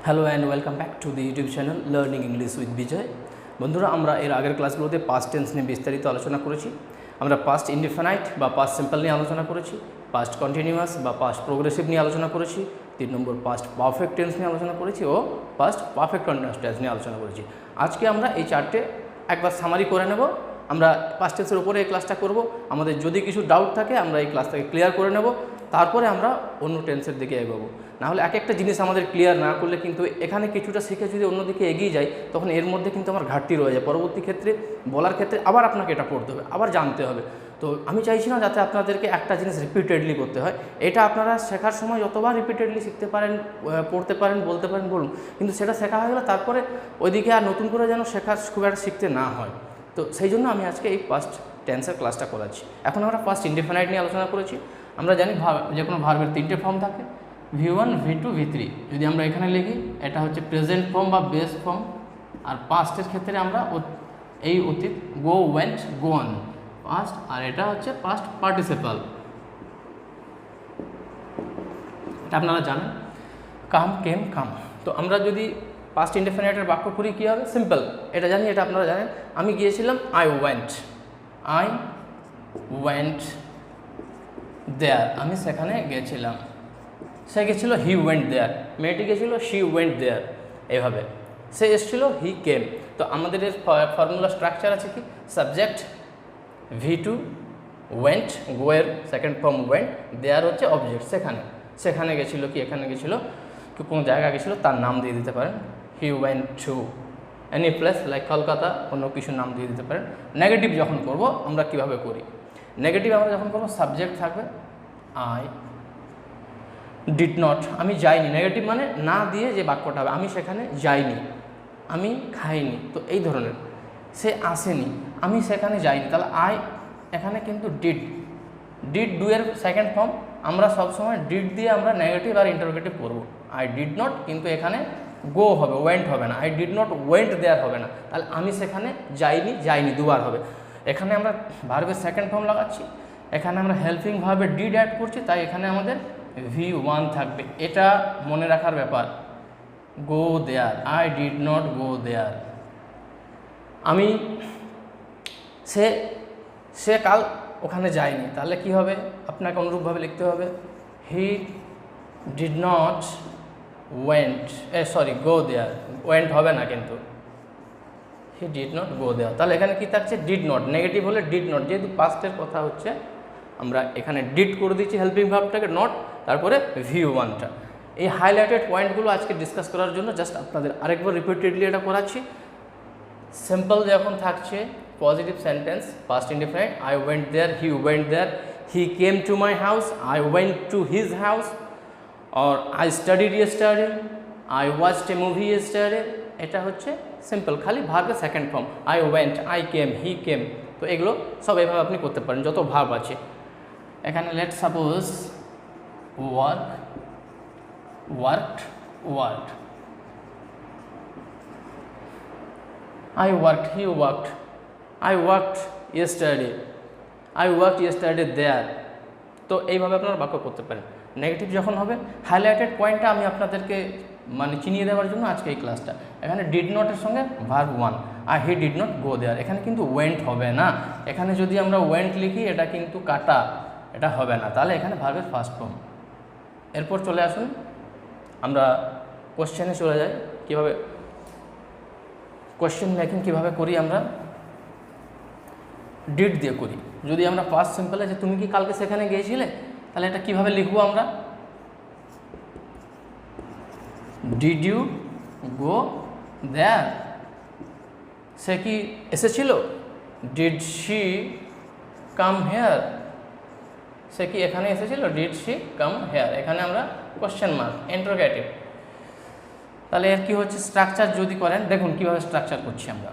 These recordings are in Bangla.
Hello and welcome back to the YouTube channel learning English with Bijoy. বন্ধুরা, আমরা এর আগের ক্লাসগুলোতে পাস্ট টেন্স নিয়ে বিস্তারিত আলোচনা করেছি। আমরা পাস্ট ইনডিফিনাইট বা পাস্ট সিম্পল নিয়ে আলোচনা করেছি, পাস্ট কন্টিনিউয়াস বা পাস্ট প্রোগ্রেসিভ নিয়ে আলোচনা করেছি, 3 নম্বর পাস্ট পারফেক্ট টেন্স নিয়ে আলোচনা করেছি ও পাস্ট পারফেক্ট কন্টিনিউয়াস টেন্স নিয়ে আলোচনা করেছি। আজকে আমরা এই চারটে একবার সামারি করে নেব। আমরা পাস্ট টেন্সের উপরে এই ক্লাসটা করব। আমাদের যদি কিছু ডাউট থাকে আমরা এই ক্লাসটাকে ক্লিয়ার করে নেব, তারপরে আমরা অন্য টেন্সের দিকে এগোবো। নাহলে এক একটা জিনিস আমাদের ক্লিয়ার না করলে কিন্তু এখানে কিছুটা শিখে যদি অন্যদিকে এগিয়ে যায় তখন এর মধ্যে কিন্তু আমার ঘাটতি রয়ে যায়। পরবর্তী ক্ষেত্রে বলার ক্ষেত্রে আবার আপনাকে এটা পড়তে হবে, আবার জানতে হবে। তো আমি চাইছি না যাতে আপনাদেরকে একটা জিনিস রিপিটেডলি করতে হয়। এটা আপনারা শেখার সময় যতবার রিপিটেডলি শিখতে পারেন, পড়তে পারেন, বলতে পারেন, বলুন, কিন্তু সেটা শেখা হয়ে গেলে তারপরে ওইদিকে আর নতুন করে যেন শেখার খুব একটা শিখতে না হয়। তো সেই জন্য আমি আজকে এই পাস্ট টেন্সের ক্লাসটা করাচ্ছি। এখন আমরা পাস্ট ইনডিফিনাইট নিয়ে আলোচনা করেছি। আমরা জানি যে কোনো ভার্বের 3টে ফর্ম থাকে, V1, V2, V3। যদি আমরা এখানে লিখি এটা হচ্ছে প্রেজেন্ট ফর্ম বা বেস ফর্ম। আর পাস্টের ক্ষেত্রে আমরা এই অতীত গো, ওয়েন্ট, গোন পাস্ট, আর এটা হচ্ছে পাস্ট পার্টিসিপাল। এটা আপনারা জানেন, কাম, কেম, কাম। তো আমরা যদি পাস্ট ইনডিফিনাইটের বাক্য করি কী হবে? সিম্পল, এটা জানি, এটা আপনারা জানেন। আমি গিয়েছিলাম, আই ওয়েন্ট দেয়ার, আমি সেখানে গেছিলাম। সে গেছিলো, হি ওয়েন্ট দেয়ার। মেয়েটি গেছিলো, শি ওয়েন্ট দেয়ার। এইভাবে সে এসেছিলো, হি কেম। তো আমাদের এর ফর্মুলা স্ট্রাকচার আছে কি? সাবজেক্ট, V2, ওয়েন্ট, গোয়ের সেকেন্ড ফর্ম ওয়েন্ট, দেয়ার হচ্ছে অবজেক্ট, সেখানে গেছিলো কি এখানে গেছিলো কি কোনো জায়গা গেছিলো তার নাম দিয়ে দিতে পারেন। He went to any place like Kolkata, অন্য কিছু নাম দিয়ে দিতে পারেন। নেগেটিভ যখন করব আমরা কিভাবে করি? নেগেটিভ আমরা যখন করবো সাবজেক্ট থাকবে আই ডিড নট, আমি যাইনি। নেগেটিভ মানে না দিয়ে যে বাক্যটা হবে, আমি সেখানে যাইনি, আমি খাইনি। তো এই ধরনের, সে আসেনি, আমি সেখানে যাইনি। তাহলে আই এখানে কিন্তু ডিড ডু এর সেকেন্ড ফর্ম। আমরা সবসময় ডিড দিয়ে আমরা নেগেটিভ আর ইন্টারোগেটিভ করবো। আই ডিড নট, কিন্তু এখানে গো হবে, ওয়েন্ট হবে না। I did not went there হবে না। তাহলে আমি সেখানে যাইনি দুবার হবে। এখানে আমরা ভার্বের সেকেন্ড ফর্ম লাগাচ্ছি, এখানে আমরা হেল্পিং ভার্বে ডিড অ্যাড করছি, তাই এখানে আমাদের V1 থাকবে। এটা মনে রাখার ব্যাপার। গো দেয়ার, আই ডিড নট গো দেয়ার। সে কাল ওখানে যায়নি, তাহলে কি হবে? আপনাকে অনুরূপভাবে লিখতে হবে, he did not go there. Went হবে না কিন্তু, হি ডিড নট গো দেয়ার। তাহলে এখানে কি থাকছে? Did not. নেগেটিভ হলে ডিড নট, যেহেতু পাস্টের কথা হচ্ছে আমরা এখানে ডিড করে দিচ্ছি হেল্পিং ভার্বটাকে, নট, তারপরে V1টা। এই হাইলাইটেড পয়েন্টগুলো আজকে ডিসকাস করার জন্য জাস্ট আপনাদের আরেকবার রিপিটেডলি এটা করাচ্ছি। সিম্পল যখন থাকছে positive sentence, past indefinite, I went there, he went there, he came to my house, I went to his house, or I studied yesterday, I watched a movie yesterday. এটা হচ্ছে সিম্পল, খালি ভার্বের second form. I went, I came, he came. তো এগুলো সব এইভাবে আপনি করতে পারেন যত ভার্ব আছে। এখানে late suppose worked, I worked, he worked, I worked yesterday there. তো এইভাবে আপনারা বাক্য করতে পারেন। নেগেটিভ যখন হবে, হাইলাইটেড পয়েন্টটা আমি আপনাদেরকে চিনিয়ে দেওয়ার জন্য আজকে এই ক্লাসটা। এখানে ডিড নটের সঙ্গে ভার্ব 1, আর he did not go there. এখানে কিন্তু ওয়েন্ট হবে না। এখানে যদি আমরা ওয়েন্ট লিখি এটা কিন্তু কাটা, এটা হবে না। তাহলে এখানে ভার্বের ফার্স্ট ফর্ম। এরপর চলে আসুন, আমরা কোশ্চেনে চলে যাই। কীভাবে কোয়েশ্চেন মেকিং কীভাবে করি? আমরা ডিড দিয়ে করি। যদি আমরা পাস্ট সিম্পলে যে তুমি কি কালকে সেখানে গিয়েছিলে, তাহলে এটা কিভাবে লিখবো আমরা? ডিড ইউ গো দেয়ার? সে কি এসেছিল? Did she come here? সে কি এখানে এসেছিল? Did she come here? এখানে আমরা কোয়েশ্চেন মার্ক, ইন্টারোগেটিভ। তাহলে এর কী হচ্ছে স্ট্রাকচার যদি করেন, দেখুন কীভাবে স্ট্রাকচার করছি আমরা।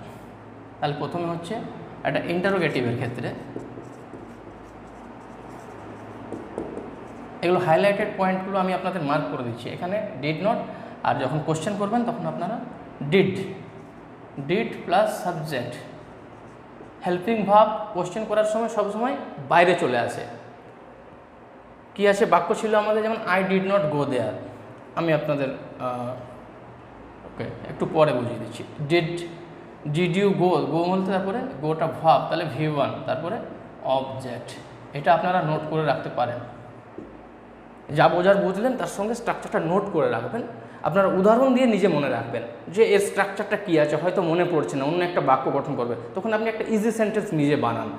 তাহলে প্রথমে হচ্ছে একটা ইন্টারোগেটিভের ক্ষেত্রে এগুলো হাইলাইটেড পয়েন্টগুলো আমি আপনাদের মার্ক করে দিচ্ছি। এখানে ডিড নট, আর যখন কোশ্চেন করবেন তখন আপনারা did plus subject. Helping verb question করার সময় সবসময় বাইরে চলে আসে। কি আছে বাক্য ছিল আমাদের, যেমন আই ডিড নট গো দেয়ার। আমি আপনাদের ওকে, একটু পরে বুঝিয়ে দিচ্ছি। ডিড ইউ গো, গো বলতে তারপরে গোটা ভাব, তাহলে V1, তারপরে অবজেক্ট। এটা আপনারা নোট করে রাখতে পারেন, যা বোঝার বুঝলেন তার সঙ্গে স্ট্রাকচারটা নোট করে রাখবেন। আপনারা উদাহরণ দিয়ে নিজে মনে রাখবেন যে এর স্ট্রাকচারটা কী আছে, হয়তো মনে পড়ছে না, অন্য একটা বাক্য গঠন করবে, তখন আপনি একটা ইজি সেন্টেন্স নিজে বানান।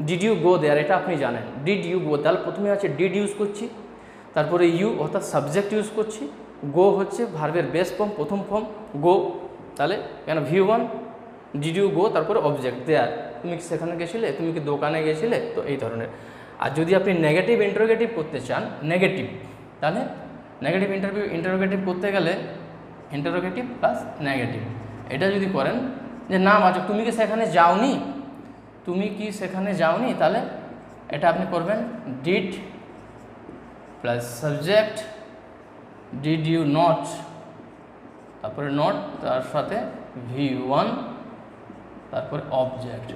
ডিড ইউ গো দেয়ার, এটা আপনি জানেন। ডিড ইউ গো, তাহলে প্রথমে আছে ডিড ইউজ করছি, তারপরে ইউ অর্থাৎ সাবজেক্ট ইউজ করছি, গো হচ্ছে ভার্বের বেস ফর্ম, প্রথম ফর্ম গো, তাহলে কেন V1, ডিড ইউ গো, তারপরে অবজেক্ট দেয়ার, তুমি কি সেখানে গেছিলে, তুমি কি দোকানে গেছিলে, তো এই ধরনের। আর যদি আপনি নেগেটিভ ইন্টারোগেটিভ করতে চান, নেগেটিভ, তাহলে নেগেটিভ ইন্টারোগেটিভ করতে গেলে ইন্টারোগেটিভ প্লাস নেগেটিভ। এটা যদি করেন যে না বাচক তুমি কি সেখানে যাওনি, তুমি কি সেখানে যাওনি, তাহলে এটা আপনি করবেন did plus subject, did you not, তারপরে নট, তার সাথে V1, তারপরে অবজেক্ট।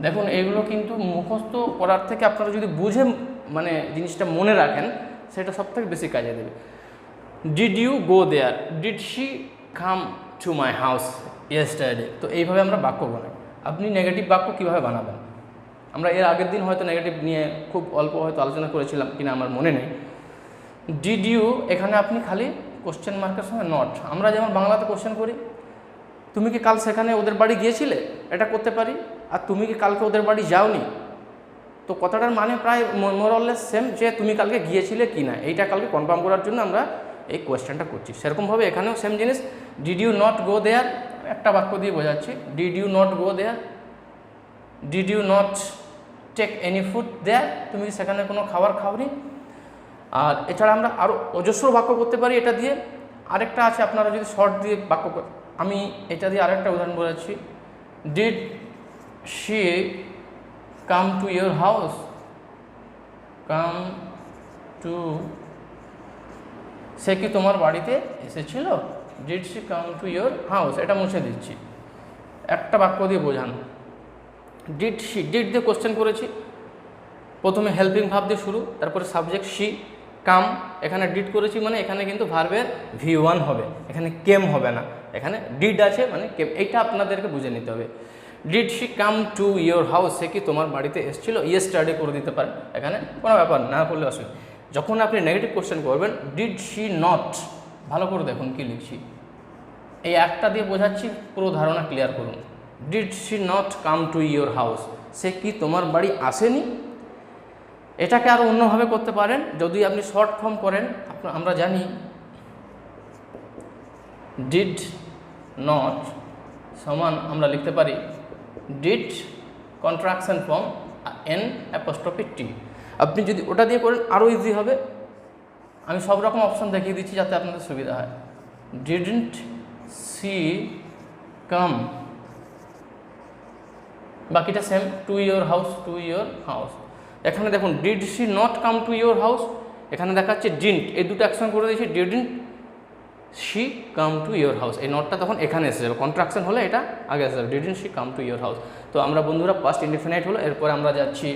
দেখুন এগুলো কিন্তু মুখস্থ করার থেকে আপনারা যদি বুঝে মানে জিনিসটা মনে রাখেন, সেটা সব থেকে বেশি কাজে দেবে। Did you go there, did she come to my house yesterday, তো এইভাবে আমরা বাক্য বানাই। আপনি নেগেটিভ বাক্য কীভাবে বানাবেন, আমরা এর আগের দিন হয়তো নেগেটিভ নিয়ে খুব অল্প হয়তো আলোচনা করেছিলাম কিনা আমার মনে নেই। ডিড ইউ, এখানে আপনি খালি কোশ্চেন মার্কের সঙ্গে নট, আমরা যেমন বাংলাতে কোশ্চেন করি, তুমি কি কাল সেখানে ওদের বাড়ি গিয়েছিলে, এটা করতে পারি। আর তুমি কি কালকে ওদের বাড়ি যাওনি, তো কথাটার মানে প্রায় মোরলেস সেম, যে তুমি কালকে গিয়েছিলে কি না, এইটা কালকে কনফার্ম করার জন্য আমরা এই কোয়েশ্চেনটা করছি। সেরকমভাবে এখানেও সেম জিনিস, did you not go there, একটা বাক্য দিয়ে বোঝাচ্ছি, did you not go there, did you not take any food there, তুমি কি সেখানে কোনো খাবার খাওনি। আর এছাড়া আমরা আরও অজস্র বাক্য করতে পারি এটা দিয়ে। আরেকটা আছে, আপনারা যদি শর্ট দিয়ে বাক্য, আমি এটা দিয়ে আরেকটা উদাহরণ বলেছি, did she come to your house, come to, সে কি তোমার বাড়িতে এসেছিল, did she come to your house, এটা মুছে দিচ্ছি, একটা বাক্য দিয়ে বোঝান। ডিড শি, ডিড দিয়ে কোশ্চেন করেছি, প্রথমে হেল্পিং ভাব দিয়ে শুরু, তারপরে সাবজেক্ট শি, কাম, এখানে ডিড করেছি মানে এখানে কিন্তু ভার্বের V1 হবে, এখানে কেম হবে না, এখানে ডিড আছে মানে কেম, এইটা আপনাদেরকে বুঝে নিতে হবে। Did she come to your house, সে কি তোমার বাড়িতে এসেছিল, ইয়েস্টারডে করে দিতে পারেন, এখানে কোনো ব্যাপার না করলে অসুবিধা। যখন আপনি নেগেটিভ কোশ্চেন করবেন, ডিড শি নট, ভালো করে দেখুন কি লিখছি, এই একটা দিয়ে বোঝাচ্ছি, পুরো ধারণা ক্লিয়ার করুন। Did she not come to your house, সে কি তোমার বাড়ি আসেনি। এটাকে আরও অন্যভাবে করতে পারেন, যদি আপনি শর্ট ফর্ম করেন, আমরা জানি ডিড নট সমান আমরা লিখতে পারি ডিড কন্ট্রাকশন ফর্ম N''T। আপনি যদি ওটা দিয়ে করেন আরও ইজি হবে। আমি সব রকম অপশন দেখিয়ে দিচ্ছি যাতে আপনাদের সুবিধা হয়। ডিডন্ট সি কাম, বাকিটা same, to your house, to your house. এখানে দেখুন did she not come to your house, এখানে দেখাচ্ছে ডিডন্ট, এই দুটো অ্যাকশন করে দিয়েছি, didn't she come to your house, এই নটটা তখন এখানে এসে যাবে, কন্ট্রাকশন হলে এটা আগে এসে যাবে, didn't she come to your house. তো আমরা বন্ধুরা পাস্ট ইনডিফিনাইট হলো, এরপরে আমরা যাচ্ছি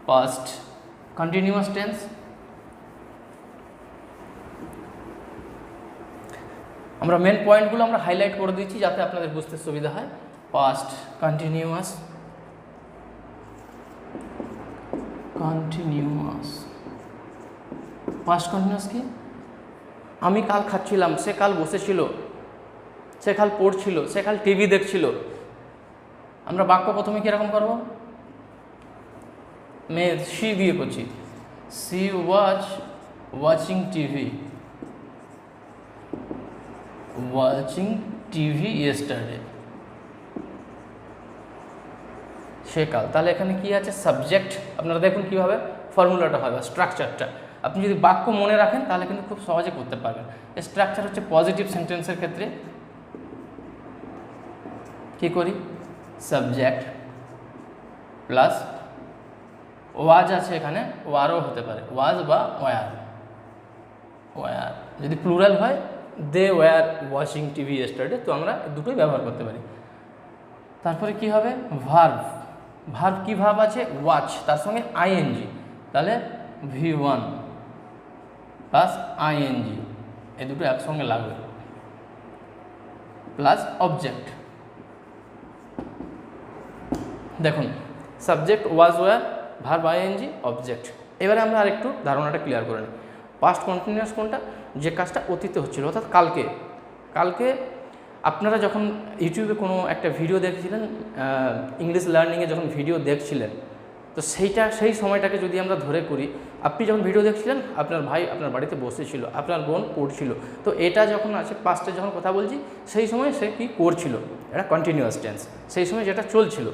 পাস্ট কন্টিনিউয়াস টেন্স। আমরা মেন পয়েন্টগুলো আমরা হাইলাইট করে দিচ্ছি যাতে আপনাদের বুঝতে সুবিধা হয়। পাস্ট কন্টিনিউয়াস, পাস্ট কন্টিনিউয়াস কি, আমি কাল খাচ্ছিলাম, সে কাল বসেছিল, সে কাল পড়ছিল, সে কাল টিভি দেখছিল। আমরা বাক্য প্রথমে কীরকম করবো, শি দিয়ে করছি, she was watching TV yesterday, সে কাল। তাহলে এখানে কি আছে, সাবজেক্ট। আপনারা দেখুন কীভাবে ফর্মুলাটা হয় বা স্ট্রাকচারটা, আপনি যদি বাক্য মনে রাখেন তাহলে কিন্তু খুব সহজে করতে পারবেন। স্ট্রাকচার হচ্ছে পজিটিভ সেন্টেন্সের ক্ষেত্রে কী করি, সাবজেক্ট প্লাস ওয়াজ আছে, এখানে ওয়ারও হতে পারে, ওয়াজ বা ওয়ার। যদি প্লুরাল হয় they were watching TV yesterday, তো আমরা দুটোই ব্যবহার করতে পারি। তারপরে কি হবে, ভার্ব কি ভার্ব আছে, ওয়াচ, তার সঙ্গে আইএনজি, তাহলে V1 প্লাস আইএনজি, এই দুটো একসঙ্গে লাগবে। Plus object. দেখুন subject was were verb ING object. এবারে আমরা আরেকটু ধারণাটা ক্লিয়ার করে নিই। পাস্ট কন্টিনিউয়াস কোনটা? যে কাজটা অতীতে হচ্ছিল, অর্থাৎ কালকে। কালকে আপনারা যখন ইউটিউবে কোনো একটা ভিডিও দেখছিলেন, ইংলিশ লার্নিংয়ে যখন ভিডিও দেখছিলেন, তো সেই সময়টাকে যদি আমরা ধরে করি, আপনি যখন ভিডিও দেখছিলেন আপনার ভাই আপনার বাড়িতে বসেছিল, আপনার বোন পড়ছিল, তো এটা যখন আছে পাস্টে যখন কথা বলছি, সেই সময় সে কি করছিল, এটা কন্টিনিউয়াস টেন্স, সেই সময় যেটা চলছিল।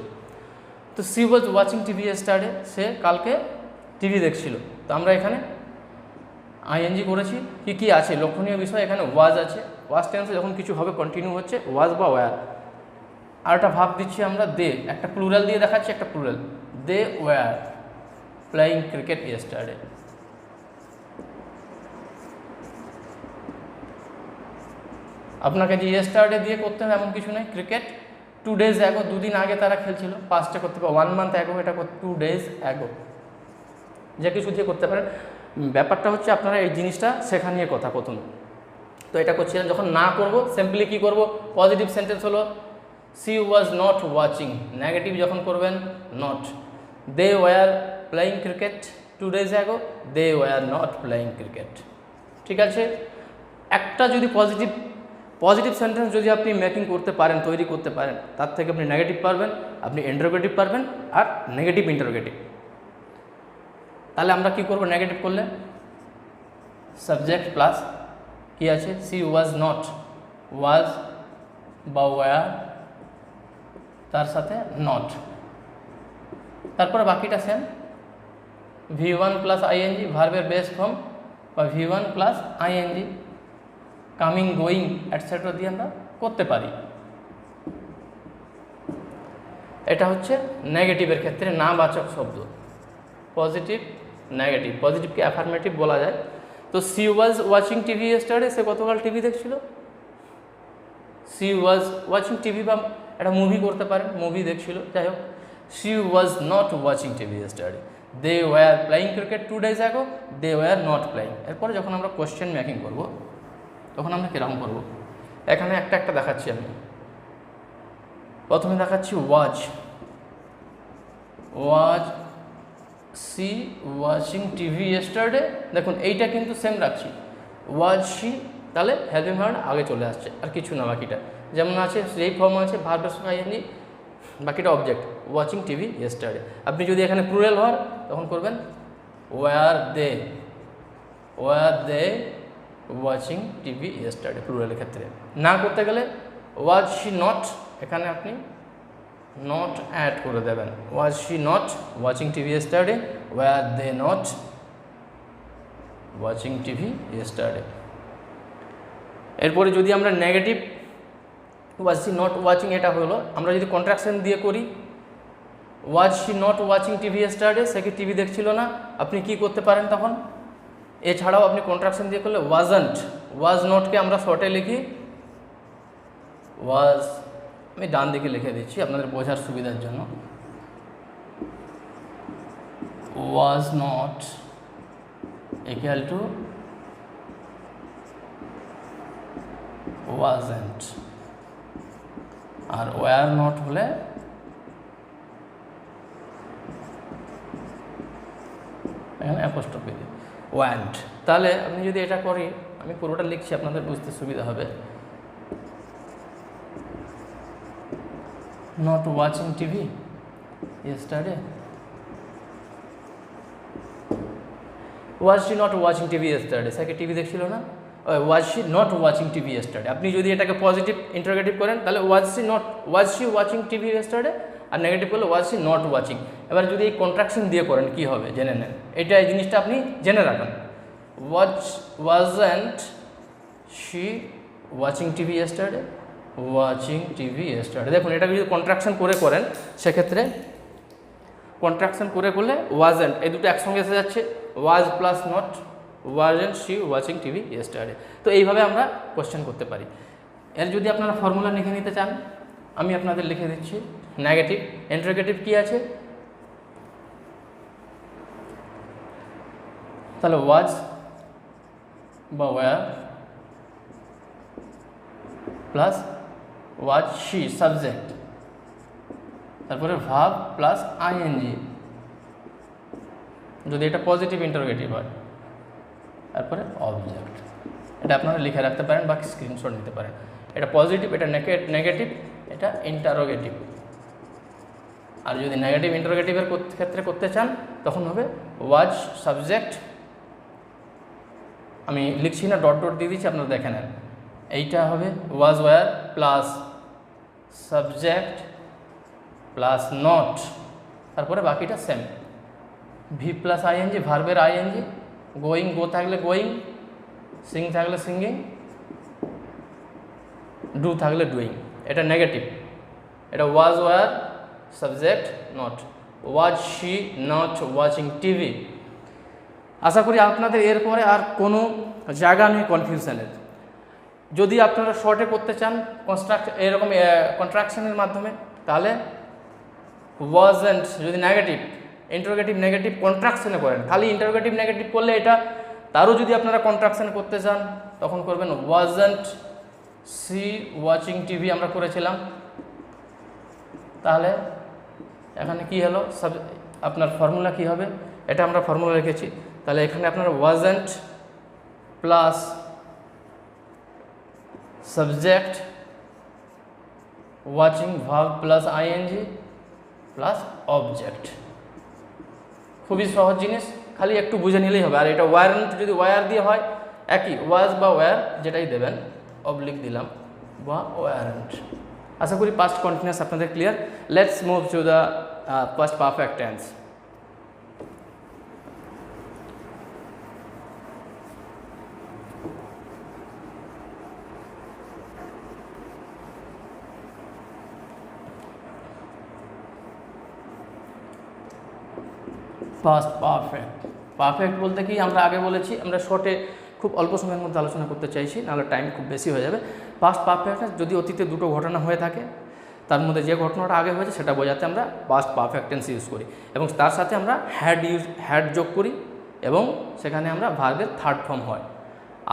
তো she was watching TV yesterday, সে কালকে টিভি দেখছিল। তো আমরা এখানে আইএনজি করেছি। কি আছে লক্ষণীয় বিষয়, এখানে ওয়াজ আছে। ওয়াজ টেন্সে যখন কিছু হবে কন্টিনিউ হচ্ছে, ওয়াজ বা ওয়্যার। আর একটা ভাব দিচ্ছি আমরা দে, একটা প্লুরাল দিয়ে দেখাচ্ছি, একটা plural, they were playing cricket yesterday. আপনাকে যে ইয়েস্টারডে দিয়ে করতে হবে এমন কিছু নেই। ক্রিকেট 2 days অ্যাগো, 2 দিন আগে তারা খেলছিল, পাস্টে করতে পারে 1 month অ্যাগো, এটা 2 days অ্যাগো, যে কিছু দিয়ে করতে পারেন। ব্যাপারটা হচ্ছে আপনারা এই জিনিসটা শেখা নিয়ে কথা প্রথমে। তো এটা করছিলেন, যখন না করব সিম্পলি কি করব, পজিটিভ সেন্টেন্স হলো she was not watching, negative যখন করবেন not. They were playing cricket 2 days ago, they were not playing cricket. ঠিক আছে, একটা যদি পজিটিভ সেন্টেন্স যদি আপনি মেকিং করতে পারেন, তৈরি করতে পারেন, তার থেকে আপনি নেগেটিভ পারবেন, আপনি ইন্টারোগেটিভ পারবেন, আর নেগেটিভ ইন্টারোগেটিভ। তাহলে আমরা কি করব, নেগেটিভ করলে সাবজেক্ট প্লাস কি আছে, সি ওয়াজ নট, ওয়াজ বা ওয়্যার তার সাথে নট, তারপরে বাকিটা সেম, V1 প্লাস আইএনজি ভার্বের বেস ফর্ম, বা V1 plus ING coming going etcetera দিয়ে আমরা করতে পারি। এটা হচ্ছে নেগেটিভের ক্ষেত্রে না বাচক শব্দ, পজিটিভ নেগেটিভ। পজিটিভকে অ্যাফার্মেটিভ বলা যায়। তো she was watching TV yesterday, সে গতকাল টিভি দেখছিল। সি ওয়াজ ওয়াচিং টিভি, বা একটা মুভি করতে পারেন, মুভি দেখছিল, যাই হোক। She was not watching TV yesterday, they were playing cricket 2 days ago, they were not playing. এরপরে যখন আমরা কোয়েশ্চেন মেকিং করব, তখন আমরা কীরকম করব, এখানে একটা একটা দেখাচ্ছি আমি। প্রথমে দেখাচ্ছি ওয়াজ সি ওয়াচিং টিভি ইয়েস্টারডে। দেখুন এইটা কিন্তু সেম রাখছি, ওয়াজ সি, তাহলে হেল্পিং ভার্ব আগে চলে আসছে, আর কিছু না। বাকিটা যেমন আছে সেই ফর্ম আছে, ভার্বের সঙ্গে আইএনজি, বাকিটা অবজেক্ট। Watching TV yesterday. আপনি যদি এখানে প্লুরাল হয় তখন করবেন were they watching TV yesterday, প্লুরালের ক্ষেত্রে। না করতে গেলে ওয়াজ শি নট, এখানে আপনি নট অ্যাড করে দেবেন, was she not watching TV yesterday, were they not watching TV yesterday. এরপরে যদি আমরা negative was she not watching, এটা হলো, আমরা যদি কন্ট্রাকশন দিয়ে করি, was she not watching TV yesterday, সে কি টিভি দেখছিল না, আপনি কি করতে পারেন তখন, এছাড়াও আপনি কন্ট্রাকশন দিয়ে করলে ওয়াজন্ট, ওয়াজ নটকে আমরা শর্টে লিখি ওয়াজ, আমি ডান দিকে লিখে দিচ্ছি আপনাদের বোঝার সুবিধার জন্য, was not equal to wasn't, আর ওয়ার নট হলে এখানে অ্যাপোস্ট্রফি দিই ওয়ান্ট। তাহলে আপনি যদি এটা করি, আমি পুরোটা লিখছি আপনাদের বুঝতে সুবিধা হবে। Not watching TV yesterday, was she not watching TV yesterday, সে কি টিভি দেখছিল না, was she not watching TV yesterday. আপনি যদি এটাকে পজিটিভ ইন্টারোগেটিভ করেন, তাহলে was she watching TV yesterday, আর নেগেটিভ করলে ওয়াজ শি নট ওয়াচিং। এবার যদি এই কন্ট্রাকশন দিয়ে করেন কি হবে জেনে নেন, এটা এই জিনিসটা আপনি জেনে রাখেন। Wasn't she watching TV yesterday, watching TV yesterday. দেখুন এটাকে যদি কন্ট্রাকশন করে করেন, সেক্ষেত্রে কন্ট্রাকশন করলে ওয়াজন্ট, এই দুটো একসঙ্গে এসে যাচ্ছে, ওয়াজ plus not, wasn't she watching TV yesterday. তো এইভাবে আমরা কোশ্চেন করতে পারি। এর যদি আপনারা ফর্মুলা লিখে নিতে চান, আমি আপনাদের লিখে দিচ্ছি। নেগেটিভ ইন্টারোগেটিভ কি আছে, তাহলে ওয়াজ বা were plus was she subject, তারপরে ভার্ব প্লাস আইএনজি যদি এটা পজিটিভ ইন্টারোগেটিভ হয়, তারপরে অবজেক্ট। এটা আপনারা লিখে রাখতে পারেন বা স্ক্রিনশট নিতে পারেন। এটা পজিটিভ, এটা নেগেটিভ, এটা ইন্টারোগেটিভ। আর যদি নেগেটিভ ইন্টারোগেটিভের ক্ষেত্রে করতে চান তখন হবে ওয়াজ সাবজেক্ট, আমি লিখছি না, ডট ডট দিয়ে দিচ্ছি, আপনারা দেখে নেন। এইটা হবে was were plus subject plus not, তারপরে বাকিটা সেম। ভি প্লাস আইএনজি, ভার্বের আইএনজি, গোয়িং গো থাকলে গোয়িং, সিং থাকলে সিঙ্গিং, ডু থাকলে ডুইং। এটা নেগেটিভ। এটা was were subject not, was she not watching TV. আশা করি আপনাদের এরপরে আর কোনো জায়গা নেই কনফিউশনের। যদি আপনারা শর্টে করতে চান এরকম কন্ট্রাকশনের মাধ্যমে, তাহলে ওয়াজেন্ট যদি নেগেটিভ, ইন্টারোগেটিভ নেগেটিভ কন্ট্রাকশনে করেন। খালি ইন্টারোগেটিভ নেগেটিভ করলে এটা, তারও যদি আপনারা কন্ট্রাকশনে করতে চান তখন করবেন ওয়াজেন্ট সি ওয়াচিং টিভি আমরা করেছিলাম। তাহলে এখানে কি হলো, আপনার ফর্মুলা কি হবে, এটা আমরা ফর্মুলা রেখেছি। তাহলে এখানে আপনার wasn't plus subject watching verb plus ING plus object. খুবই সহজ জিনিস, খালি একটু বুঝে নিলেই হবে। আর এটা ওয়ারেন্ট যদি ওয়ার দিয়ে হয় একই, ওয়াজ বা ওয়ার যেটাই দেবেন, অবলিক দিলাম বা ওয়ারেন্ট। আশা করি পাস্ট কন্টিনিউয়াস আপনাদের clear. Let's move to the past perfect tense. Past perfect. Perfect বলতে কি, আমরা আগে বলেছি, আমরা শর্টে খুব অল্প সময়ের মধ্যে আলোচনা করতে চাইছি, নাহলে টাইম খুব বেশি হয়ে যাবে। পাস্ট পারফেক্ট যদি অতীতে দুটো ঘটনা হয়ে থাকে, তার মধ্যে যে ঘটনাটা আগে হয়েছে সেটা বোঝাতে আমরা পাস্ট পারফেক্ট টেন্স ইউজ করি, এবং তার সাথে আমরা হ্যাড যোগ করি, এবং সেখানে আমরা ভার্বের থার্ড ফর্ম হয়।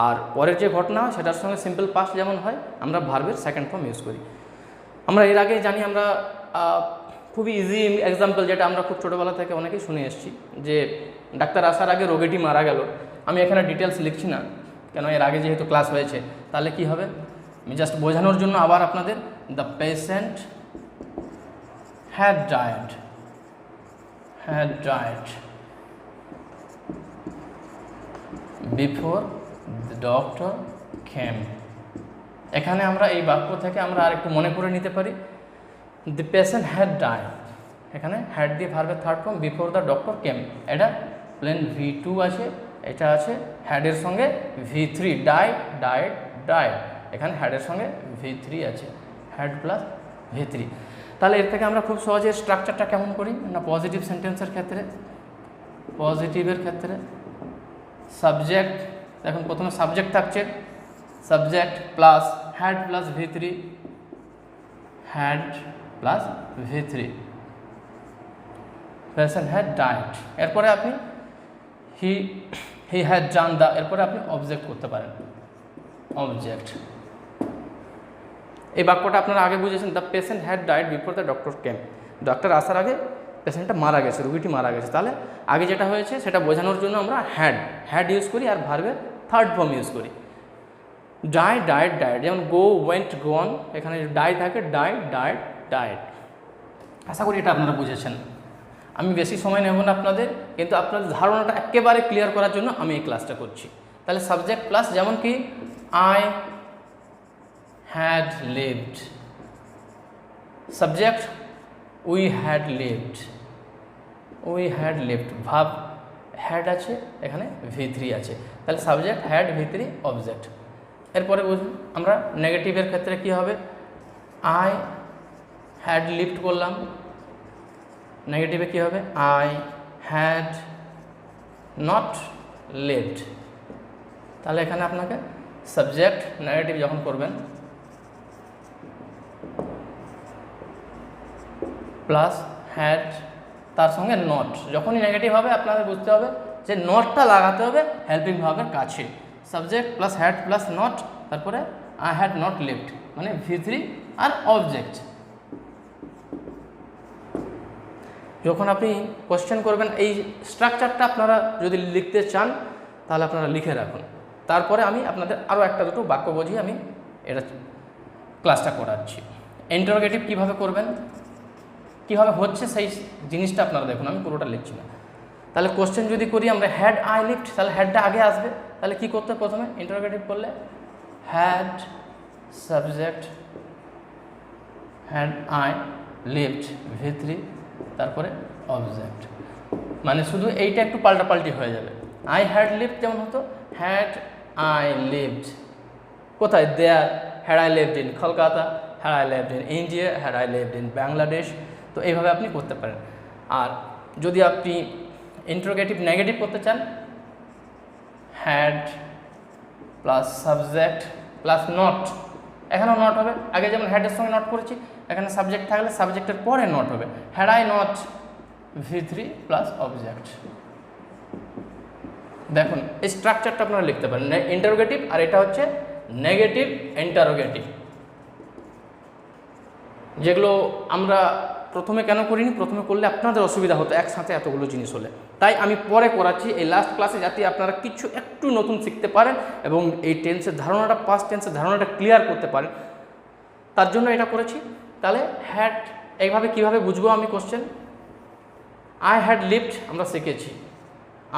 আর পরের যে ঘটনা হয় সেটার সঙ্গে সিম্পল পাস্ট যেমন হয়, আমরা ভার্বের সেকেন্ড ফর্ম ইউজ করি। আমরা এর আগে জানি, আমরা খুবই ইজি এক্সাম্পল যেটা আমরা খুব ছোটোবেলা থেকে অনেকেই শুনে এসেছি, যে ডাক্তার আসার আগে রোগীটি মারা গেল। আমি এখানে ডিটেলস লিখছি না, কেন এর আগে যেহেতু ক্লাস হয়েছে। তাহলে কি হবে, আমি জাস্ট বোঝানোর জন্য আবার আপনাদের, the patient had died before the doctor came. এখানে আমরা এই বাক্য থেকে আমরা আর একটু মনে করে নিতে পারি, দি পেশেন্ট হ্যাড ডায়েড, এখানে হ্যাড দিয়ে ভার্বের third form, before the doctor came. এটা প্লেন V2 আছে, এটা আছে হ্যাডের সঙ্গে V3, ডায়েড। এখানে হ্যাডের সঙ্গে V3 আছে, হ্যাড প্লাস V3। তাহলে এর থেকে আমরা খুব সহজে স্ট্রাকচারটা কেমন করি না, পজিটিভ সেন্টেন্সের ক্ষেত্রে, পজিটিভের ক্ষেত্রে সাবজেক্ট, এখন প্রথমে সাবজেক্ট থাকছে, subject plus had plus V3, had plus V3, patient had died. এরপরে আপনি হি হ্যাড ডান দ্য, এরপরে আপনি অবজেক্ট করতে পারেন, অবজেক্ট। এই বাক্যটা আপনারা আগে বুঝেছেন, the patient had died before the doctor came. Doctor আসার আগে পেশেন্টটা মারা গেছে, রোগীটি মারা গেছে। তাহলে আগে যেটা হয়েছে সেটা বোঝানোর জন্য আমরা হ্যাড ইউজ করি, আর ভার্বের থার্ড ফর্ম ইউজ করি। ডায়েড, যেমন গো, ওয়েন্ট, গন, এখানে ডাই থাকে, ডায়েড। আশা করি এটা আপনারা বুঝেছেন। আমি বেশি সময় নেব না আপনাদের, কিন্তু আপনাদের ধারণাটা একেবারে ক্লিয়ার করার জন্য আমি এই ক্লাসটা করছি। তাহলে সাবজেক্ট প্লাস, যেমন কি I had lived, subject we had lived, verb had আছে, এখানে V3 আছে। তাহলে সাবজেক্ট হ্যাড, V3, অবজেক্ট। এরপরে বুঝুন, আমরা নেগেটিভের ক্ষেত্রে কি হবে, আই হ্যাড লিভড করলাম, নেগেটিভে কী হবে, আই হ্যাড নট লিভড। তাহলে এখানে আপনাকে সাবজেক্ট নেগেটিভ যখন করবেন প্লাস হ্যাড, তার সঙ্গে নট, যখনই নেগেটিভ হবে আপনাদের বুঝতে হবে যে নটটা লাগাতে হবে হেল্পিং ভার্বের কাছে। Subject plus had plus not, তারপরে আই হ্যাড নট লিভড, মানে V3 আর অবজেক্ট। যখন আপনি কোশ্চেন করবেন এই স্ট্রাকচারটা আপনারা যদি লিখতে চান তাহলে আপনারা লিখে রাখুন, তারপরে আমি আপনাদের আরও একটা দুটো বাক্য বুঝিয়ে আমি এটা ক্লাসটা করাচ্ছি। ইন্টারোগেটিভ কীভাবে করবেন, কীভাবে হচ্ছে সেই জিনিসটা আপনারা দেখুন, আমি পুরোটা লিখছি না। তাহলে কোশ্চেন যদি করি আমরা হ্যাড আই লিফট, তাহলে হ্যাডটা আগে আসবে। তাহলে কি করতে হবে প্রথমে ইন্টারোগেটিভ করলে had subject had I lift V3 তারপরে অবজেক্ট, মানে শুধু এইটা একটু পাল্টাপাল্টি হয়ে যাবে। আই হ্যাড লিফট যেমন হতো হ্যাড আই লিভড কোথায়, there, had I lived in Kolkata, had I lived in India, had I lived in Bangladesh. তো এইভাবে আপনি করতে পারেন। আর যদি আপনি ইন্টারোগেটিভ নেগেটিভ করতে চান had plus subject plus not, এখানেও নট হবে, আগে যেমন হ্যাডের সঙ্গে নট করেছি এখানে সাবজেক্ট থাকলে সাবজেক্টের পরে নট হবে, had I not V3 plus object. দেখুন এই স্ট্রাকচারটা আপনারা লিখতে পারেন, ইন্টারোগেটিভ আর এটা হচ্ছে নেগেটিভ ইন্টারোগেটিভ, যেগুলো আমরা প্রথমে কেন করিনি, প্রথমে করলে আপনাদের অসুবিধা হতো একসাথে এতগুলো জিনিস হলে, তাই আমি পরে করাচ্ছি এই লাস্ট ক্লাসে, যাতে আপনারা কিছু একটু নতুন শিখতে পারেন এবং এই টেন্সের ধারণাটা, পাস্ট টেন্সের ধারণাটা ক্লিয়ার করতে পারেন, তার জন্য এটা করেছি। তাহলে হ্যাড এইভাবে কিভাবে বুঝবো আমি কোশ্চেন, আই হ্যাড লিভড আমরা শিখেছি,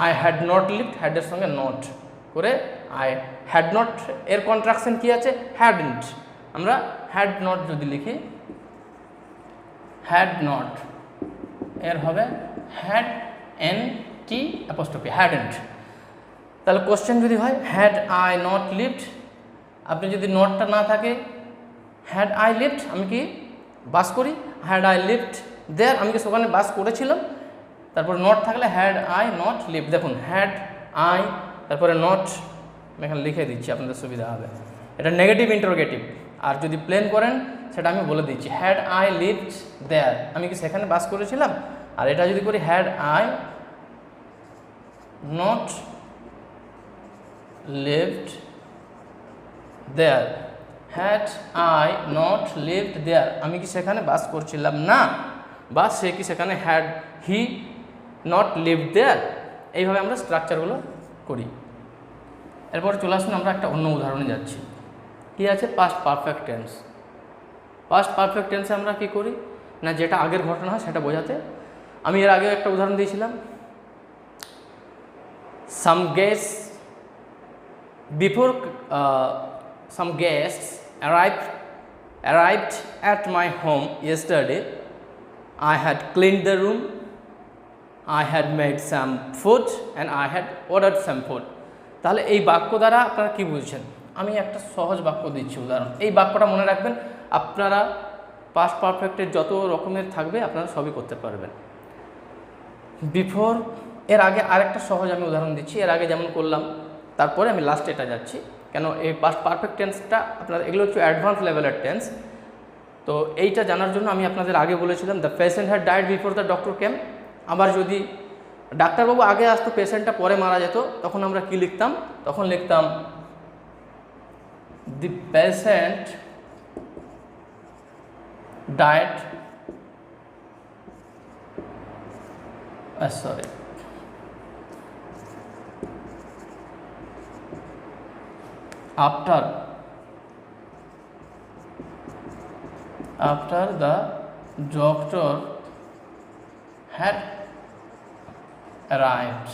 আই হ্যাড নট লিভড হ্যাডের সঙ্গে নট করে, আই হ্যাড নট এর কন্ট্রাকশন কি আছে হ্যাডন্ট, আমরা হ্যাড নট যদি লিখি হ্যাড নট এর হবে হ্যাড NT অ্যাপোস্ট্রফি হ্যাডন্ট। তাহলে কোশ্চেন যদি হয় হ্যাড আই নট লিভড, আপনি যদি নটটা না থাকে হ্যাড আই লিভড আমি কি বাস করি, হ্যাড আই লিভড দেয়ার আমি কি সেখানে বাস করেছিলাম, তারপর নট থাকলে হ্যাড আই নট লিভড, দেখুন হ্যাড আই তারপরে নট আমি এখানে লিখে দিচ্ছি আপনাদের সুবিধা হবে, এটা নেগেটিভ ইন্টারোগেটিভ। আর যদি প্লেন করেন সেটা আমি বলে দিচ্ছি হ্যাড আই লিভড দেয়ার আমি কি সেখানে বাস করেছিলাম, আর এটা যদি করি had I not lived there, had I not lived there আমি কি সেখানে বাস করছিলাম না, বা সে কি সেখানে হ্যাড হি নট লিভড দেয়ার, এইভাবে আমরা স্ট্রাকচারগুলো করি। এরপর চলে আসুন আমরা একটা অন্য উদাহরণে যাচ্ছি, কি আছে past perfect tense. Past perfect টেন্সে আমরা কি করি না, যেটা আগের ঘটনা হয় সেটা বোঝাতে, আমি এর আগেও একটা উদাহরণ দিয়েছিলাম, some guests arrived at my home yesterday. I had cleaned the room, I had made some food and I had ordered some food. তাহলে এই বাক্য দ্বারা আপনারা কি বুঝছেন, আমি একটা সহজ বাক্য দিচ্ছি উদাহরণ, এই বাক্যটা মনে রাখবেন, আপনারা পাস্ট পারফেক্টের যত রকমের থাকবে আপনারা সবই করতে পারবেন। বিফোর এর আগে আরেকটা সহজ আমি উদাহরণ দিচ্ছি, এর আগে যেমন করলাম তারপরে আমি লাস্টে এটা যাচ্ছি, কেন এই পাস্ট পারফেক্ট টেন্সটা আপনারা এগুলো হচ্ছে অ্যাডভান্স লেভেলের টেন্স, তো এইটা জানার জন্য আমি আপনাদের আগে বলেছিলাম the patient had died before the doctor came. আবার যদি ডাক্তারবাবু আগে আসতো পেশেন্টটা পরে মারা যেত তখন আমরা কি লিখতাম, তখন লিখতাম দি patient died after the doctor had arrived।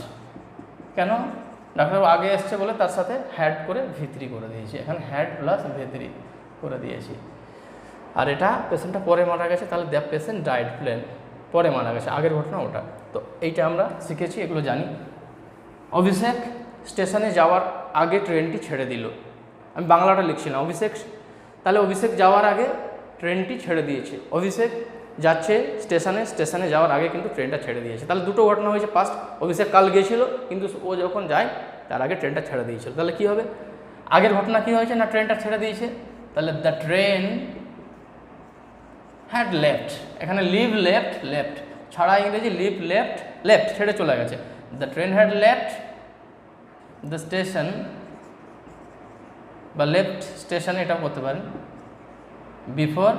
কেন, ডাক্তারবাবু আগে এসছে বলে তার সাথে হ্যাড করে V3 করে দিয়েছি, এখানে হ্যাড প্লাস V3 করে দিয়েছি। আর এটা পেশেন্টটা পরে মারা গেছে, তাহলে দ্য পেশেন্ট ডাইড প্লেন পরে মারা গেছে, আগের ঘটনা ওটা। তো এইটা আমরা শিখেছি, এগুলো জানি। অভিষেক স্টেশনে যাওয়ার আগে ট্রেনটি ছেড়ে দিল, আমি বাংলাটা লিখছি না, অভিষেক, তাহলে অভিষেক যাওয়ার আগে ট্রেনটি ছেড়ে দিয়েছে, অভিষেক যাচ্ছে স্টেশনে যাওয়ার আগে কিন্তু ট্রেনটা ছেড়ে দিয়েছে, তাহলে দুটো ঘটনা হয়েছে পাস্ট। অভিষেক কাল গিয়েছিল কিন্তু ও যখন যায় তার আগে ট্রেনটা ছেড়ে দিয়েছিল, তাহলে কি হবে, আগের ঘটনা কি হয়েছে না ট্রেনটা ছেড়ে দিয়েছে, তাহলে দ্য ট্রেন হ্যাড লেফট, এখানে লিভ লেফট ছাড়া ইংরেজি লিভ লেফট ছেড়ে চলে গেছে, the train had left the station বা লেফট স্টেশন এটা করতে পারেন, বিফোর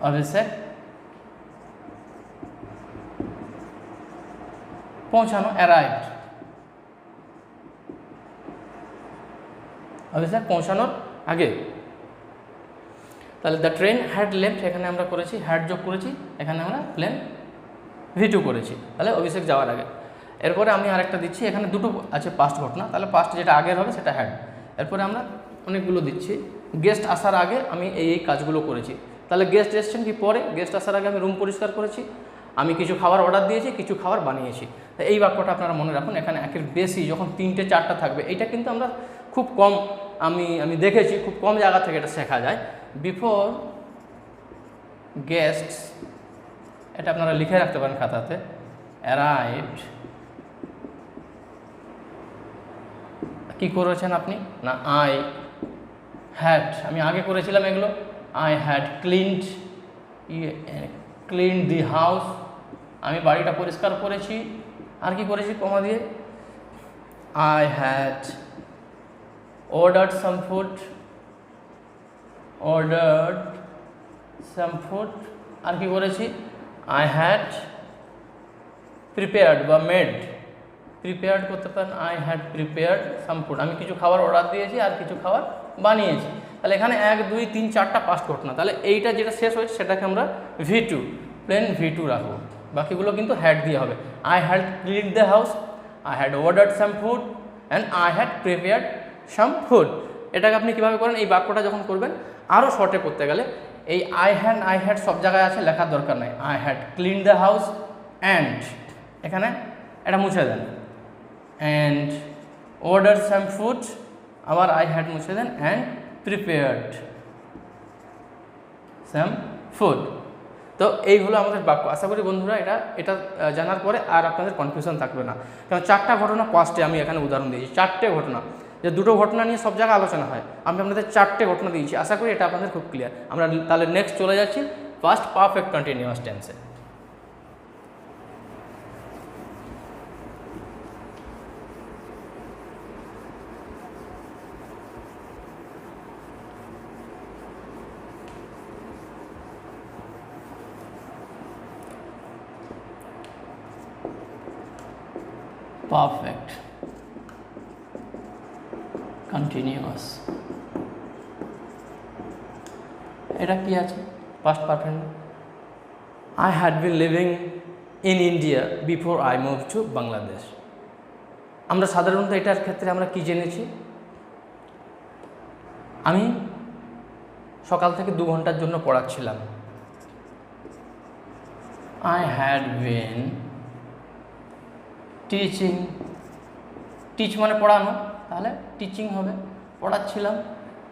অভিষেক পৌঁছানো, অ্যারাইভড, অভিষেক পৌঁছানোর আগে। তাহলে দ্য ট্রেন হ্যাড লেফট, এখানে আমরা করেছি হ্যাড যোগ করেছি, এখানে আমরা প্লেন V2 করেছি, তাহলে অভিষেক যাওয়ার আগে। এরপরে আমি আরেকটা দিচ্ছি, এখানে দুটো আছে পাস্ট ঘটনা, তাহলে পাস্ট যেটা আগের হবে সেটা হ্যাড। এরপরে আমরা অনেকগুলো দিচ্ছি, গেস্ট আসার আগে আমি এই কাজগুলো করেছি। তাহলে গেস্ট এসছেন কি পরে, গেস্ট আসার আগে আমি রুম পরিষ্কার করেছি, আমি কিছু খাবার অর্ডার দিয়েছি, কিছু খাবার বানিয়েছি। তো এই বাক্যটা আপনারা মনে রাখুন, এখানে একের বেশি যখন 3টে 4টা থাকবে, এটা কিন্তু আমরা খুব কম, আমি দেখেছি খুব কম জায়গা থেকে এটা শেখা যায়। বিফোর গেস্টস, এটা আপনারা লিখে রাখতে পারেন খাতাতে, অ্যারাইভড, কি করেছেন আপনি না আই হ্যাড, আমি আগে করেছিলাম এগুলো, I had cleaned the house, আমি বাড়িটা পরিষ্কার করেছি। আর কি করেছি কমা দিয়ে, I had ordered some food, আর কি করেছি, আই হ্যাড প্রিপেয়ার্ড বা মেড, প্রিপেয়ার্ড করতে পারেন, I had prepared some food, আমি কিছু খাবার অর্ডার দিয়েছি আর কিছু খাবার বানিয়েছি। তাহলে এখানে 1 2 3 4টা পাস্ট ঘটনা, তাহলে এইটা যেটা শেষ হয়েছে সেটাকে আমরা V2 প্লেন V2 রাখবো, বাকিগুলো কিন্তু হ্যাড দিয়ে হবে। I had cleaned the house, I had ordered some food and I had prepared some food. এটাকে আপনি কীভাবে করেন, এই বাক্যটা যখন করবেন আরও শর্টে করতে গেলে এই আই হ্যাড সব জায়গায় আছে, লেখার দরকার নাই। I had cleaned the house and, এখানে এটা মুছে দেন, অ্যান্ড অর্ডার সাম ফুড, আবার আই হ্যাড মুছে দেন, অ্যান্ড প্রিপেয়ার্ড সাম ফুড। তো এই হলো আমাদের বাক্য। আশা করি বন্ধুরা এটা জানার পরে আর আপনাদের কনফিউশন থাকবে না, কারণ 4টা ঘটনা পাস্টে আমি এখানে উদাহরণ দিয়েছি, 4টে ঘটনা, যে 2টো ঘটনা নিয়ে সব জায়গায় আলোচনা হয়, আমি আপনাদের 4টে ঘটনা দিয়েছি। আশা করি এটা আপনাদের খুব ক্লিয়ার। আমরা তাহলে নেক্সট চলে যাচ্ছি পাস্ট পারফেক্ট কন্টিনিউয়াস টেন্সে। পারফেক্ট কন্টিনিউয়াস, এটা কি আছে past perfect, I had been living in India before I move to Bangladesh. আমরা সাধারণত এটার ক্ষেত্রে আমরা কি জেনেছি, আমি সকাল থেকে 2 ঘন্টার জন্য পড়াচ্ছিলাম, I had been teaching, teach মানে পড়ানো, তাহলে টিচিং হবে, পড়াচ্ছিলাম,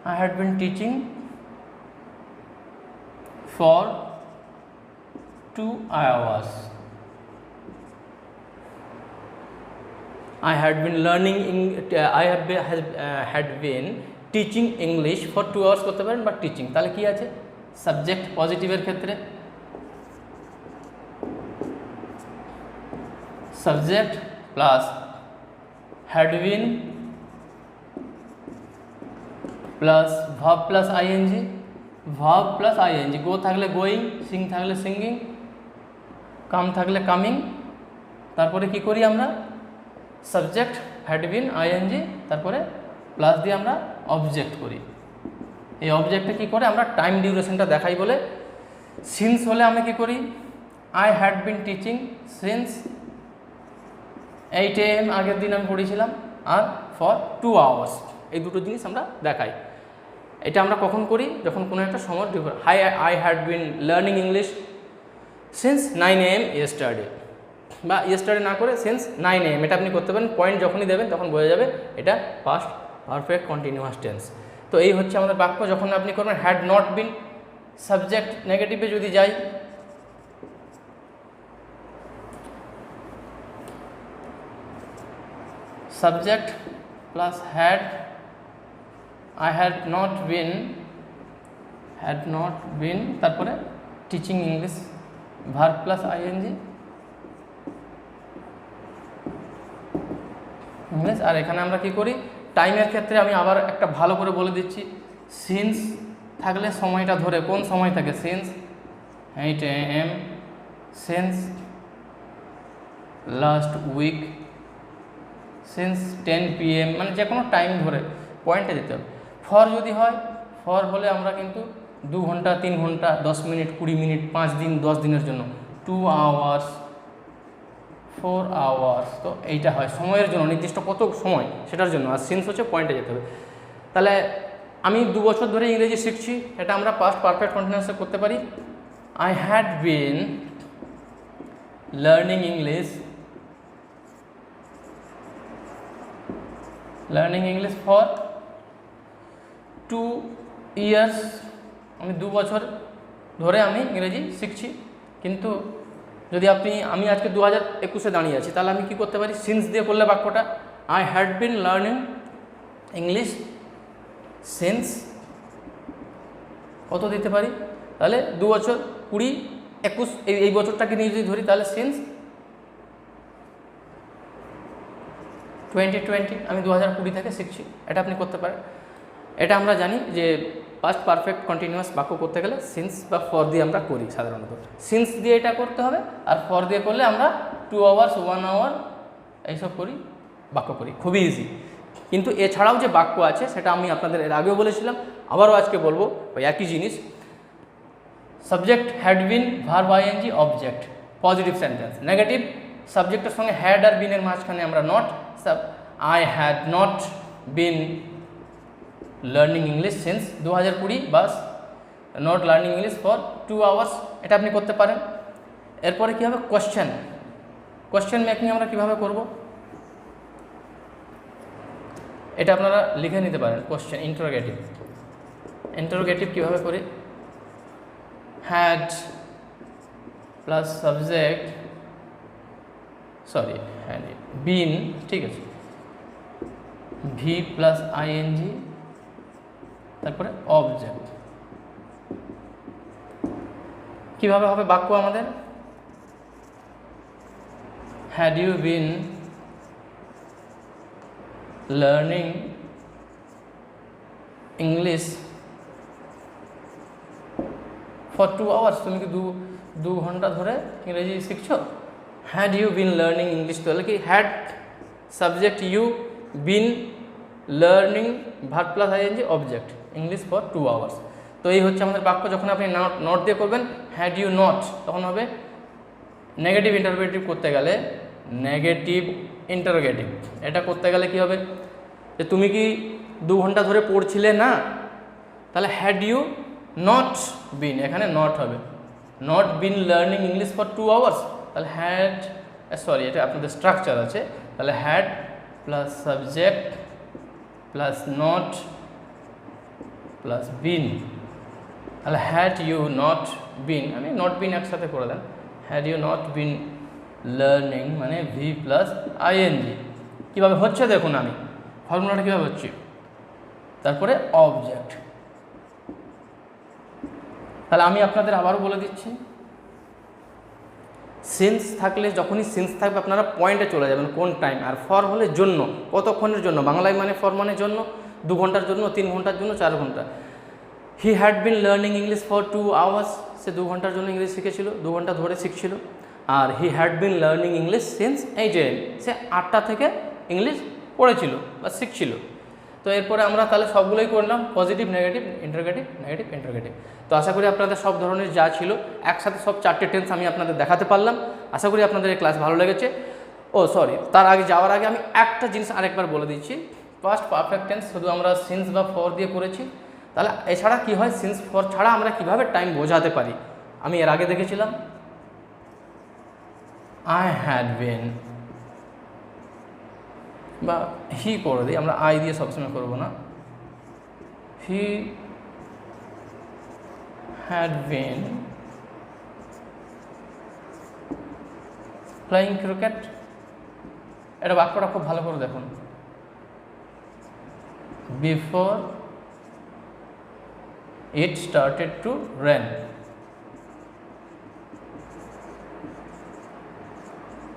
I had been teaching for 2 hours, I had been learning had been teaching English for 2 hours করতে পারেন বা টিচিং, তাহলে কি আছে সাবজেক্ট পজিটিভের ক্ষেত্রে subject plus had been plus verb plus ing, verb plus ing, গো থাকলে গোয়িং, সিং থাকলে সিঙ্গিং, কাম থাকলে কামিং, তারপরে কি করি আমরা সাবজেক্ট had been ing, তারপরে প্লাস দিয়ে আমরা অবজেক্ট করি। এই অবজেক্টে কি করে আমরা টাইম ডিউরেশনটা দেখাই বলে, সিন্স হলে আমি কি করি I had been teaching since 8 AM আগের দিন আমি পড়েছিলাম, আর ফর 2 hours, এই দুটো জিনিস আমরা দেখাই। এটা আমরা কখন করি, যখন কোনো একটা সময় I had been learning English since 9 AM yesterday, বা ইয়েস্টারডে না করে সিন্স 9 AM, এটা আপনি করতে পারেন। পয়েন্ট যখনই দেবেন তখন বোঝা যাবে এটা পাস্ট পারফেক্ট কন্টিনিউয়াস টেন্স। তো এই হচ্ছে আমাদের বাক্য। যখন আপনি করবেন হ্যাড নট বিন, সাবজেক্ট নেগেটিভে যদি যাই, subject plus had, I had not been, তারপরে teaching English, verb plus ING English. আর এখানে আমরা কি করি টাইমের ক্ষেত্রে আমি আবার একটা ভালো করে বলে দিচ্ছি, সিন্স থাকলে সময়টা ধরে কোন সময় থাকে, since 8 AM, since last week, since 10 PM, মানে যে কোনো টাইম ধরে পয়েন্টে দিতে হবে। ফর যদি হয়, ফর হলে আমরা কিন্তু 2 ঘন্টা, 3 ঘন্টা, 10 মিনিট, 20 মিনিট, 5 দিন, 10 দিনের জন্য, 2 আওয়ার্স, 4 আওয়ার্স, তো এইটা হয় সময়ের জন্য, নির্দিষ্ট কত সময় সেটার জন্য। আর সিন্স হচ্ছে পয়েন্টে যেতে হবে। তাহলে আমি 2 বছর ধরে ইংরেজি শিখছি, এটা আমরা পাস্ট পারফেক্ট কন্টিনিউয়াসে করতে পারি। I had been learning English for 2 years, আমি 2 বছর ধরে আমি ইংরেজি শিখছি। কিন্তু যদি আমি আজকে 2021-এ দাঁড়িয়ে আছি, তাহলে আমি কি করতে পারি, সিন্স দিয়ে করলে বাক্যটা, I had been learning English since, কত দিতে পারি, তাহলে 2 বছর, 20, 21, এই বছরটাকে নিয়ে যদি ধরি, তাহলে সিন্স 2020, আমি 2020 থেকে শিখছি। এটা আপনি করতে পারেন। এটা আমরা জানি যে পাস্ট পারফেক্ট কন্টিনিউয়াস বাক্য করতে গেলে সিন্স বা ফর দিয়ে আমরা করি সাধারণত। সিন্স দিয়ে এটা করতে হবে, আর ফর দিয়ে করলে আমরা 2 আওয়ার্স, 1 আওয়ার এইসব করি, বাক্য করি, খুবই ইজি। কিন্তু এছাড়াও যে বাক্য আছে সেটা আমি আপনাদের এর আগেও বলেছিলাম, আবারও আজকে বলবো ওই একই জিনিস। Subject had been, verb ING, object, positive sentence. Negative সাবজেক্টের সঙ্গে হ্যাড আর বিনের মাঝখানে আমরা not, I had not been learning English since 2020, was not learning English for 2 hours, এটা আপনি করতে পারেন। এরপরে কী হবে, কোয়েশ্চেন মেকিং আমরা কীভাবে করব, এটা আপনারা লিখে নিতে পারেন। কোয়েশ্চেন ইন্টারোগেটিভ কীভাবে করি, had plus subject, sorry had been, ঠিক আছে, ভি প্লাস আইএনজি, তারপরে অবজেক্ট। কিভাবে হবে বাক্য আমাদের, had you been learning English for 2 hours, তুমি কি 2 ঘন্টা ধরে ইংরেজি শিখছো। Had you been learning English, তাহলে কি had subject you, been learning, verb plus ING, object, English for 2 hours. তো এই হচ্ছে আমাদের বাক্য। যখন আপনি নট দিয়ে করবেন, হ্যাড ইউ নট, তখন হবে নেগেটিভ ইন্টারোগেটিভ করতে গেলে, নেগেটিভ ইন্টারোগেটিভ। এটা করতে গেলে কি হবে, যে তুমি কি 2 ঘন্টা ধরে পড়ছিলে না, তাহলে হ্যাড ইউ নট বিন, এখানে নট হবে, not been learning English for 2 hours, তাহলে হ্যাড, সরি এটা আপনাদের স্ট্রাকচার আছে, তাহলে had plus subject plus not plus been, তাহলে হ্যাড ইউ নট বিন, আমি নট বিন একসাথে করে দেন, had you not been learning মানে ভি প্লাস আইএনজি। কীভাবে হচ্ছে দেখুন, আমি ফর্মুলাটা কীভাবে হচ্ছে, তারপরে অবজেক্ট। তাহলে আমি আপনাদের আবারও বলে দিচ্ছি, সিন্স থাকলে, যখনই সিন্স থাকবে আপনারা পয়েন্টে চলে যাবেন কোন টাইম, আর ফর হলে জন্য, কতক্ষণের জন্য, বাংলায় মানে ফর মানে জন্য, 2 ঘন্টার জন্য, 3 ঘন্টার জন্য, 4 ঘন্টা। He had been learning English for 2 hours, সে 2 ঘন্টার জন্য ইংলিশ শিখেছিল, 2 ঘন্টা ধরে শিখছিল। আর he had been learning English since 8 AM, সে 8টা থেকে ইংলিশ পড়েছিল বা শিখছিল। তো এরপরে আমরা তাহলে সবগুলোই করলাম, positive, negative, interrogative, negative, interrogative. তো আশা করি আপনাদের সব ধরনের যা ছিল একসাথে সব 4টে টেন্স আমি আপনাদের দেখাতে পারলাম। আশা করি আপনাদের এই ক্লাস ভালো লেগেছে। ও সরি, তার আগে যাওয়ার আগে আমি একটা জিনিস আরেকবার বলে দিচ্ছি, পাস্ট পারফেক্ট টেন্স শুধু আমরা সিন্স বা ফর দিয়ে করেছি, তাহলে এছাড়া কি হয়, সিন্স ফর ছাড়া আমরা কিভাবে টাইম বোঝাতে পারি, আমি এর আগে দেখেছিলাম। আই হ্যাড বিন বা হি করে দিই, আমরা আই দিয়ে সবসময় করবো না, he had been playing cricket. এটা বাক্যটা খুব ভালো করে দেখুন, before it started to rain,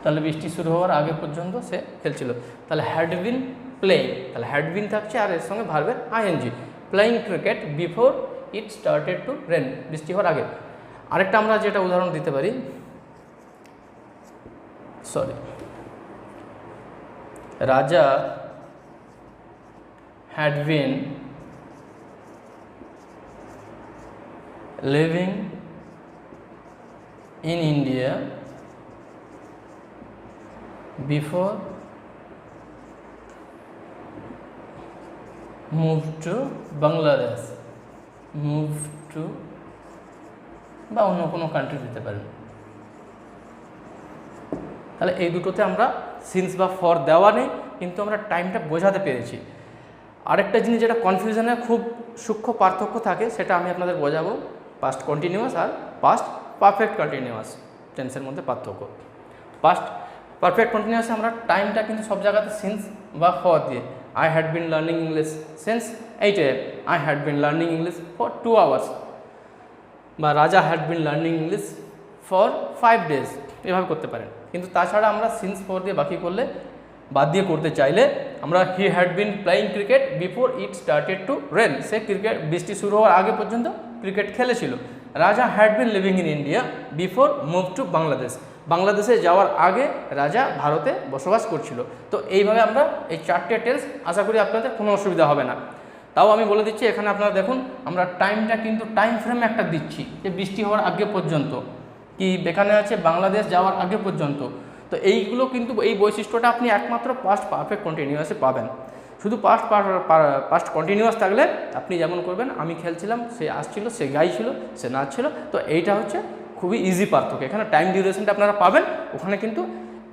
তাহলে বৃষ্টি শুরু হওয়ার আগে পর্যন্ত সে খেলছিল। তাহলে হ্যাড বিন প্লেইং, তাহলে হ্যাড বিন থাকছে আর এর সঙ্গে ভার্বের ING, playing cricket before it started to rain, বৃষ্টি হওয়ার আগে। আরেকটা আমরা যেটা উদাহরণ দিতে পারি, রাজা had been living in India before move to Bangladesh, move to বা অন্য কোনো কান্ট্রি দিতে পারেন। তাহলে এই দুটোতে আমরা সিন্স বা ফর দেওয়া নেই, কিন্তু আমরা টাইমটা বোঝাতে পেরেছি। আরেকটা জিনিস যেটা কনফিউশনে খুব সূক্ষ্ম পার্থক্য থাকে, সেটা আমি আপনাদের বোঝাবো, পাস্ট কন্টিনিউয়াস আর পাস্ট পারফেক্ট কন্টিনিউয়াস টেন্সের মধ্যে পার্থক্য। পাস্ট পারফেক্ট কন্টিনিউয়াসে আমরা টাইমটা কিন্তু সব জায়গাতে সিন্স বা ফর দিয়ে, I had been learning English since 8 AM, I had been learning English for 2 hours, বা রাজা had been learning English for 5 days, এভাবে করতে পারেন। কিন্তু তাছাড়া আমরা সিন্স ফর দিয়ে বাকি করলে, বাদ দিয়ে করতে চাইলে আমরা he had been playing cricket before it started to rain, সে ক্রিকেট বৃষ্টি শুরু হওয়ার আগে পর্যন্ত ক্রিকেট খেলেছিল। Raja had been living in India before move to Bangladesh, বাংলাদেশে যাওয়ার আগে রাজা ভারতে বসবাস করছিল। তো এইভাবে আমরা এই 4টে টেন্স, আশা করি আপনাদের কোনো অসুবিধা হবে না। তাও আমি বলে দিচ্ছি, এখানে আপনারা দেখুন আমরা টাইমটা কিন্তু টাইম ফ্রেম একটা দিচ্ছি, যে বৃষ্টি হওয়ার আগে পর্যন্ত, কি এখানে আছে বাংলাদেশ যাওয়ার আগে পর্যন্ত। তো এইগুলো কিন্তু, এই বৈশিষ্ট্যটা আপনি একমাত্র পাস্ট পারফেক্ট কন্টিনিউয়াসে পাবেন। শুধু পাস্ট কন্টিনিউয়াস থাকলে আপনি যেমন করবেন, আমি খেলছিলাম, সে আসছিল, সে গাইছিল, সে নাচছিল। তো এইটা হচ্ছে খুবই ইজি পার্থক্য। এখানে টাইম ডিউরেশনটা আপনারা পাবেন, ওখানে কিন্তু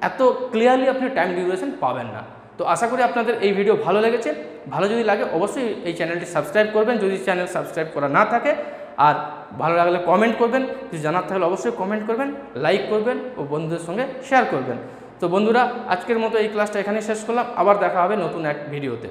এত ক্লিয়ারলি আপনি টাইম ডিউরেশন পাবেন না। তো আশা করি আপনাদের এই ভিডিও ভালো লেগেছে। ভালো যদি লাগে অবশ্যই এই চ্যানেলটি সাবস্ক্রাইব করবেন, যদি চ্যানেল সাবস্ক্রাইব করা না থাকে। আর ভালো লাগলে কমেন্ট করবেন, কিছু জানার থাকলে অবশ্যই কমেন্ট করবেন, লাইক করবেন ও বন্ধুদের সঙ্গে শেয়ার করবেন। তো বন্ধুরা, আজকের মতো এই ক্লাসটা এখানেই শেষ করলাম, আবার দেখা হবে নতুন এক ভিডিওতে।